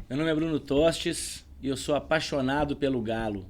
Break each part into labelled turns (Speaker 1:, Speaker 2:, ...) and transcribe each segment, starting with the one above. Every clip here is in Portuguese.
Speaker 1: Meu nome é Bruno Tostes e eu sou apaixonado pelo Galo.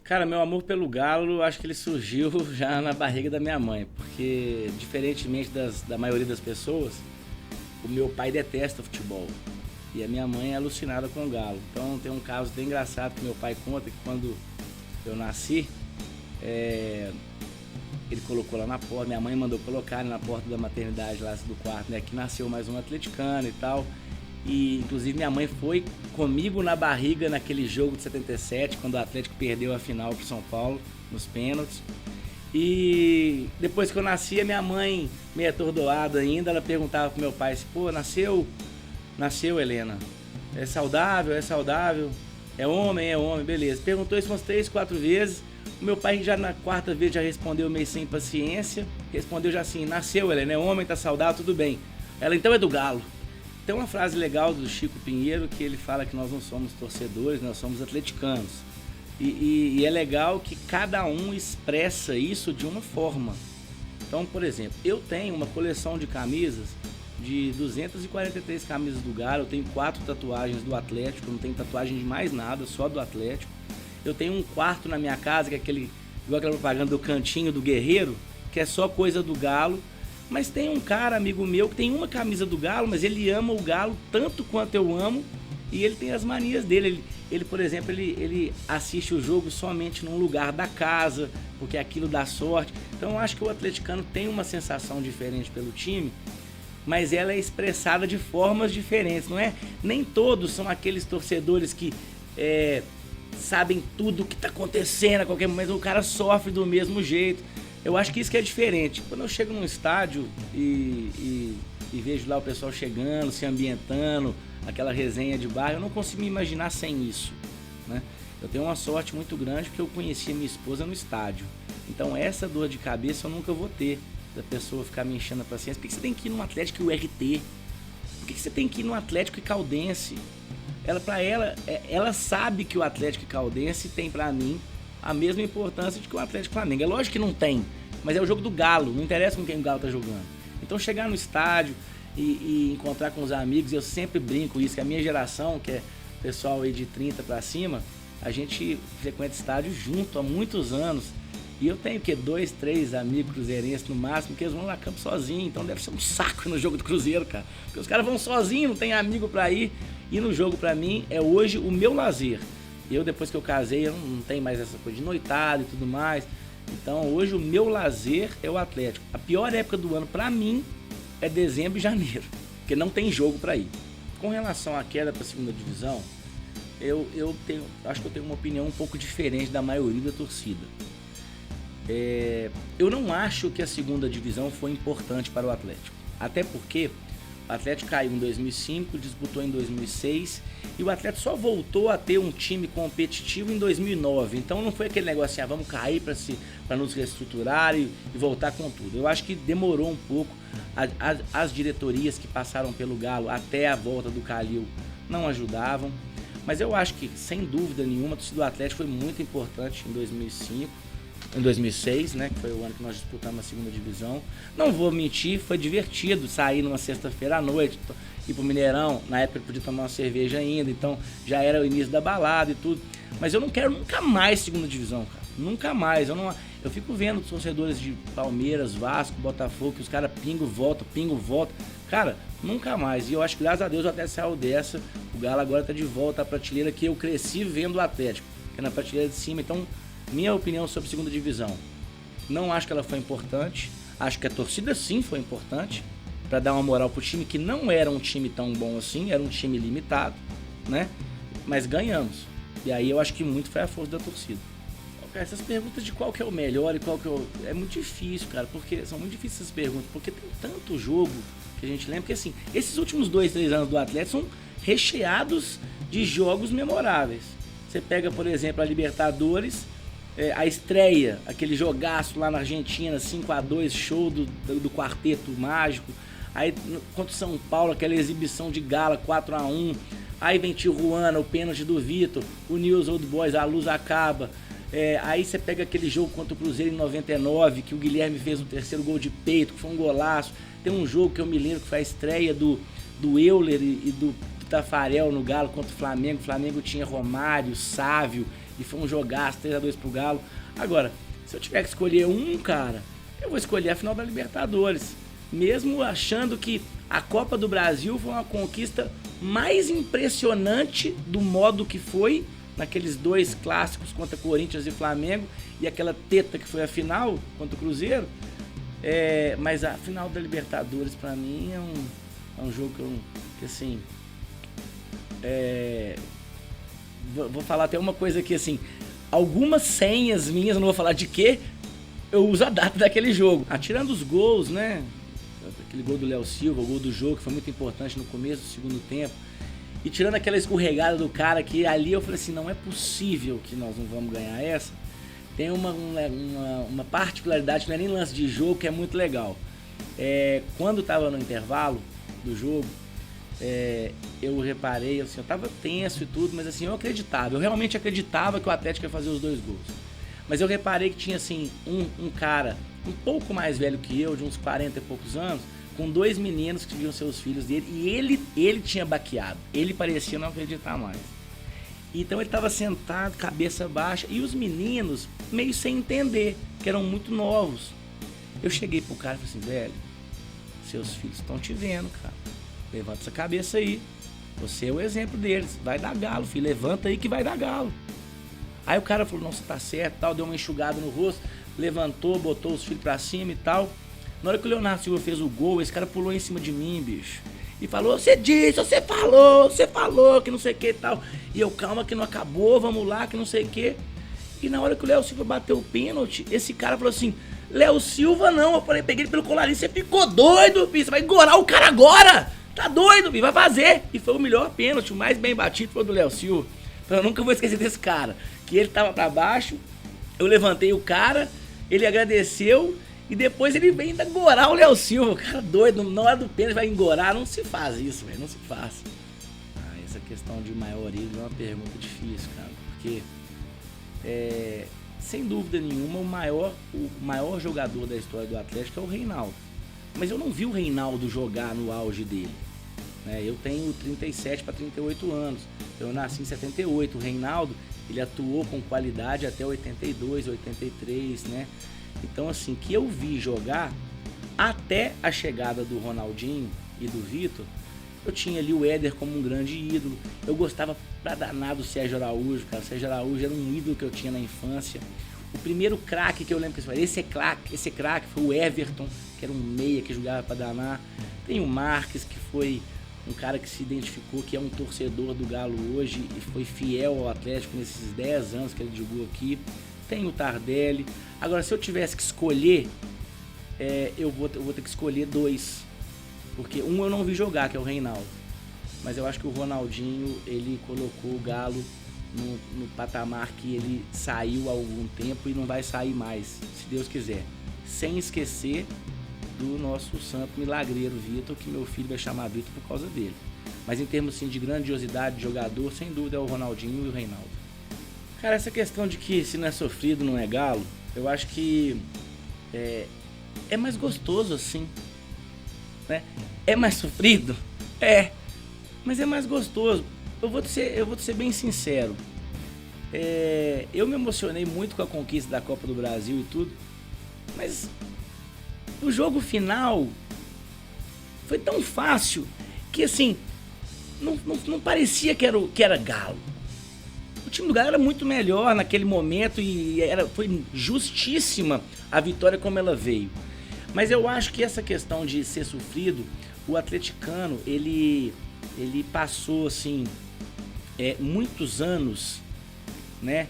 Speaker 1: Cara, meu amor pelo Galo, acho que ele surgiu já na barriga da minha mãe, porque diferentemente da maioria das pessoas, o meu pai detesta futebol e a minha mãe é alucinada com o Galo. Então tem um caso bem engraçado que meu pai conta que quando eu nasci, ele colocou lá na porta, minha mãe mandou colocar na porta da maternidade lá do quarto, né, que nasceu mais um atleticano e tal. E inclusive minha mãe foi comigo na barriga naquele jogo de 77, quando o Atlético perdeu a final pro São Paulo, nos pênaltis. E depois que eu nasci, a minha mãe, meio atordoada ainda, ela perguntava pro meu pai assim, pô, nasceu Helena, é saudável, é homem, beleza. Perguntou isso umas 3, 4 vezes, o meu pai já na quarta vez já respondeu meio sem paciência, respondeu já assim, nasceu Helena, é homem, tá saudável, tudo bem. Ela, então é do Galo. Tem uma frase legal do Chico Pinheiro que ele fala que nós não somos torcedores, nós somos atleticanos. E é legal que cada um expressa isso de uma forma. Então, por exemplo, eu tenho uma coleção de camisas de 243 camisas do Galo, eu tenho 4 tatuagens do Atlético, eu não tenho tatuagem de mais nada, só do Atlético. Eu tenho um quarto na minha casa, que é igual aquela propaganda do cantinho do Guerreiro, que é só coisa do Galo. Mas tem um cara, amigo meu, que tem uma camisa do Galo, mas ele ama o Galo tanto quanto eu amo e ele tem as manias dele. Ele por exemplo, ele assiste o jogo somente num lugar da casa, porque aquilo dá sorte. Então eu acho que o atleticano tem uma sensação diferente pelo time, mas ela é expressada de formas diferentes, não é? Nem todos são aqueles torcedores que sabem tudo o que está acontecendo a qualquer momento, o cara sofre do mesmo jeito. Eu acho que isso que é diferente. Quando eu chego num estádio e vejo lá o pessoal chegando, se ambientando, aquela resenha de bar, eu não consigo me imaginar sem isso, né? Eu tenho uma sorte muito grande porque eu conheci a minha esposa no estádio. Então essa dor de cabeça eu nunca vou ter, da pessoa ficar me enchendo a paciência. Por que você tem que ir num Atlético e URT? Por que você tem que ir num Atlético e Caldense? Ela sabe que o Atlético e Caldense tem pra mim a mesma importância de que o Atlético e Flamengo. É lógico que não tem, mas é o jogo do Galo, não interessa com quem o Galo tá jogando. Então chegar no estádio e encontrar com os amigos, eu sempre brinco isso, que a minha geração, que é pessoal aí de 30 pra cima, a gente frequenta estádio junto há muitos anos. E eu tenho 2, 3 amigos cruzeirenses no máximo, que eles vão lá campo sozinhos, então deve ser um saco no jogo do Cruzeiro, cara. Porque os caras vão sozinhos, não tem amigo pra ir. E no jogo pra mim é hoje o meu lazer. Eu, depois que eu casei, eu não tenho mais essa coisa de noitada e tudo mais. Então, hoje o meu lazer é o Atlético. A pior época do ano, pra mim, é dezembro e janeiro, porque não tem jogo pra ir. Com relação à queda pra segunda divisão, acho que eu tenho uma opinião um pouco diferente da maioria da torcida. Eu não acho que a segunda divisão foi importante para o Atlético. Até porque o Atlético caiu em 2005, disputou em 2006 e o Atlético só voltou a ter um time competitivo em 2009. Então não foi aquele negócio assim, vamos cair para nos reestruturar e voltar com tudo. Eu acho que demorou um pouco. As diretorias que passaram pelo Galo até a volta do Calil não ajudavam. Mas eu acho que, sem dúvida nenhuma, a torcida do Atlético foi muito importante em 2005. Em 2006, né, que foi o ano que nós disputamos a segunda divisão. Não vou mentir, foi divertido sair numa sexta-feira à noite, ir pro Mineirão, na época eu podia tomar uma cerveja ainda, então já era o início da balada e tudo. Mas eu não quero nunca mais segunda divisão, cara. Nunca mais. Eu fico vendo torcedores de Palmeiras, Vasco, Botafogo, que os caras pingam, voltam. Cara, nunca mais. E eu acho que, graças a Deus, até saiu dessa. O Galo agora tá de volta à prateleira que eu cresci vendo o Atlético, que é na prateleira de cima. Então, minha opinião sobre a segunda divisão, não acho que ela foi importante. Acho que a torcida sim foi importante para dar uma moral pro time, que não era um time tão bom assim, era um time limitado, né? Mas ganhamos. E aí eu acho que muito foi a força da torcida. Cara, essas perguntas de qual que é o melhor e qual que é o... É muito difícil, cara, porque são muito difíceis essas perguntas, porque tem tanto jogo que a gente lembra que, assim, esses últimos 2, 3 anos do Atlético são recheados de jogos memoráveis. Você pega, por exemplo, a Libertadores, a estreia, aquele jogaço lá na Argentina, 5-2, show do Quarteto Mágico. Aí contra o São Paulo, aquela exibição de gala, 4-1. Aí vem Tijuana, o pênalti do Vitor, o News Old Boys, a luz acaba. Aí você pega aquele jogo contra o Cruzeiro em 99, que o Guilherme fez um terceiro gol de peito, que foi um golaço. Tem um jogo que eu me lembro que foi a estreia do Euler e do Tafarel no Galo contra o Flamengo. O Flamengo tinha Romário, Sávio, e foi um jogaço, 3-2 pro Galo. Agora, se eu tiver que escolher um, cara, eu vou escolher a final da Libertadores. Mesmo achando que a Copa do Brasil foi uma conquista mais impressionante do modo que foi, naqueles 2 clássicos contra Corinthians e Flamengo, e aquela teta que foi a final contra o Cruzeiro. Mas a final da Libertadores, pra mim, é um jogo que assim... Vou falar até uma coisa aqui, assim, algumas senhas minhas, não vou falar de quê, eu uso a data daquele jogo. Tirando os gols, né? Aquele gol do Léo Silva, o gol do jogo, que foi muito importante no começo do segundo tempo. E tirando aquela escorregada do cara, que ali eu falei assim, não é possível que nós não vamos ganhar essa. Tem uma particularidade, que não é nem lance de jogo, que é muito legal. Quando estava no intervalo do jogo, eu reparei, assim, eu tava tenso e tudo, mas assim, eu realmente acreditava que o Atlético ia fazer os 2 gols. Mas eu reparei que tinha assim, um cara um pouco mais velho que eu, de uns 40 e poucos anos, com 2 meninos que viam seus filhos dele, e ele tinha baqueado, ele parecia não acreditar mais. Então ele tava sentado, cabeça baixa, e os meninos meio sem entender, que eram muito novos. Eu cheguei pro cara e falei assim, velho, seus filhos estão te vendo, cara. Levanta essa cabeça aí. Você é o exemplo deles. Vai dar galo, filho. Levanta aí que vai dar galo. Aí o cara falou, não, você tá certo, tal. Deu uma enxugada no rosto. Levantou, botou os filhos pra cima e tal. Na hora que o Leonardo Silva fez o gol, esse cara pulou em cima de mim, bicho. E falou, você disse, você falou, que não sei o que e tal. E eu, calma que não acabou, vamos lá, que não sei o que. E na hora que o Léo Silva bateu o pênalti, esse cara falou assim, Léo Silva não. Eu falei, peguei ele pelo colarinho, você ficou doido, bicho. Você vai engorar o cara agora. Tá doido, bicho, vai fazer. E foi o melhor pênalti, o mais bem batido foi o do Léo Silva. Então eu nunca vou esquecer desse cara. Que ele tava pra baixo, eu levantei o cara, ele agradeceu e depois ele vem ainda engorar o Léo Silva. O cara doido, na hora do pênalti vai engorar. Não se faz isso, velho, não se faz. Essa questão de maior ídolo é uma pergunta difícil, cara. Porque, sem dúvida nenhuma, o maior jogador da história do Atlético é o Reinaldo. Mas eu não vi o Reinaldo jogar no auge dele. Eu tenho 37 para 38 anos. Eu nasci em 78. O Reinaldo, ele atuou com qualidade até 82, 83, né? Então, assim, que eu vi jogar até a chegada do Ronaldinho e do Vitor, eu tinha ali o Éder como um grande ídolo. Eu gostava pra danar do Sérgio Araújo, cara. O Sérgio Araújo era um ídolo que eu tinha na infância. O primeiro craque que eu lembro que eu falei, esse craque foi o Everton, que era um meia que jogava pra danar. Tem o Marques, que foi um cara que se identificou, que é um torcedor do Galo hoje e foi fiel ao Atlético nesses 10 anos que ele jogou aqui. Tem o Tardelli. Agora, se eu tivesse que escolher, eu vou ter que escolher 2. Porque um eu não vi jogar, que é o Reinaldo. Mas eu acho que o Ronaldinho, ele colocou o Galo no patamar que ele saiu há algum tempo e não vai sair mais, se Deus quiser. Sem esquecer do nosso santo milagreiro Vitor, que meu filho vai chamar Vitor por causa dele. Mas em termos assim, de grandiosidade de jogador, sem dúvida é o Ronaldinho e o Reinaldo. Cara, essa questão de que se não é sofrido não é galo, eu acho que é mais gostoso assim, né? É mais sofrido? Mas é mais gostoso. Eu vou te ser bem sincero. Eu me emocionei muito com a conquista da Copa do Brasil e tudo, mas o jogo final foi tão fácil que assim não parecia que era Galo. O time do Galo era muito melhor naquele momento e foi justíssima a vitória como ela veio. Mas eu acho que essa questão de ser sofrido, o atleticano, ele passou assim muitos anos, né,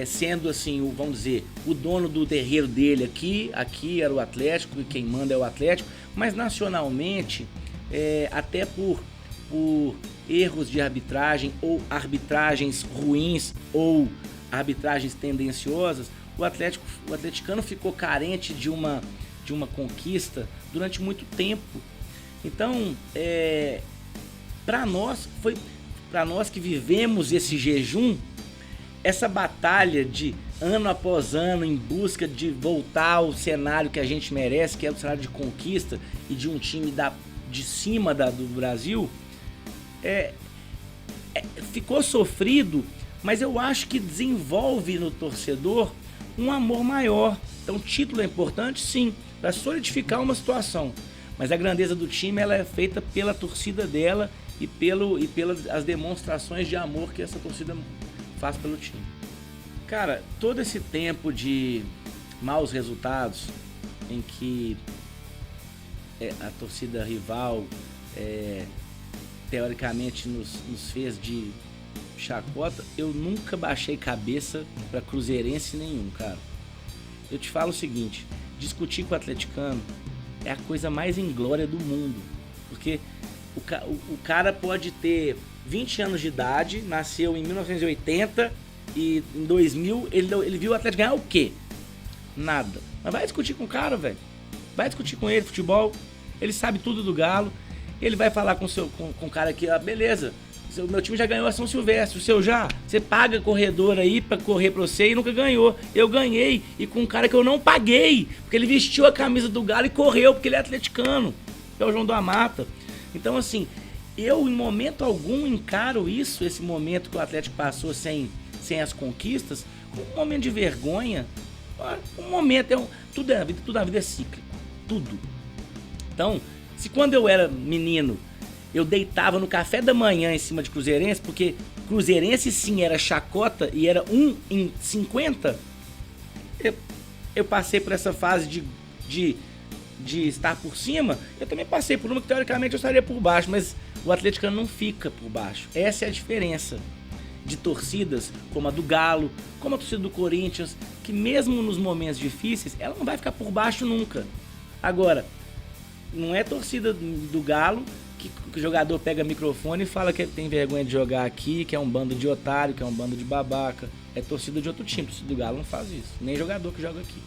Speaker 1: sendo assim, vamos dizer, o dono do terreiro dele aqui era o Atlético, e quem manda é o Atlético, mas nacionalmente, até por erros de arbitragem, ou arbitragens ruins, ou arbitragens tendenciosas, o atleticano ficou carente de uma conquista durante muito tempo. Então, para nós que vivemos esse jejum, essa batalha de ano após ano em busca de voltar ao cenário que a gente merece, que é o cenário de conquista e de um time de cima do Brasil, ficou sofrido, mas eu acho que desenvolve no torcedor um amor maior. Então, título é importante, sim, para solidificar uma situação, mas a grandeza do time ela é feita pela torcida dela e pelas as demonstrações de amor que essa torcida faz pelo time. Cara, todo esse tempo de maus resultados em que a torcida rival teoricamente nos fez de chacota, eu nunca baixei cabeça para cruzeirense nenhum, cara. Eu te falo o seguinte, discutir com o atleticano é a coisa mais inglória do mundo, porque o cara pode ter 20 anos de idade, nasceu em 1980 e em 2000 ele viu o Atlético ganhar o quê? Nada. Mas vai discutir com o cara, velho. Vai discutir com ele futebol, ele sabe tudo do Galo, ele vai falar com o cara aqui, beleza, o meu time já ganhou a São Silvestre, o seu já? Você paga corredor aí pra correr pra você e nunca ganhou. Eu ganhei, e com um cara que eu não paguei, porque ele vestiu a camisa do Galo e correu, porque ele é atleticano, que é o João da Mata. Então, assim, eu em momento algum encaro esse momento que o Atlético passou sem as conquistas, como um momento de vergonha. Um momento, tudo na vida é cíclico, tudo. Então, se quando eu era menino, eu deitava no café da manhã em cima de cruzeirense, porque cruzeirense sim era chacota e era 1 em 50, eu passei por essa fase de estar por cima, eu também passei por uma que teoricamente eu estaria por baixo, mas o atleticano não fica por baixo. Essa é a diferença de torcidas como a do Galo, como a torcida do Corinthians, que mesmo nos momentos difíceis, ela não vai ficar por baixo nunca. Agora, não é torcida do Galo que o jogador pega microfone e fala que tem vergonha de jogar aqui, que é um bando de otário, que é um bando de babaca. É torcida de outro time, torcida do Galo não faz isso, nem jogador que joga aqui.